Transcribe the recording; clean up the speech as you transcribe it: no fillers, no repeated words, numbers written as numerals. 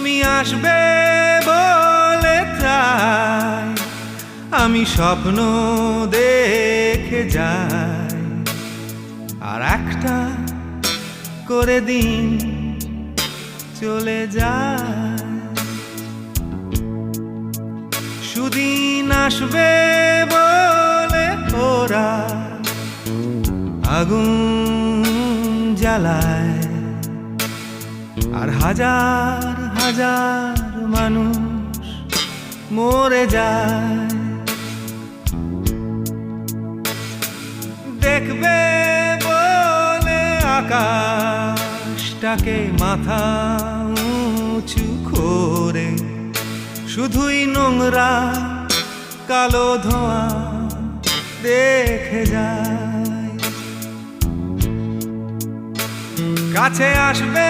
তুমি আসবে বলে তাই আমি স্বপ্ন দেখে যাই, আর একটা করে দিন চলে যায়। সুদিন আসবে বলে ওরা আগুন জ্বালায়, আর হাজার হাজার মানুষ মরে যায়। দেখবে বলে আকাশটাকে মাথা উঁচু করে শুধুই নোংরা কালো ধোঁয়া দেখে যায়। কাছে আসবে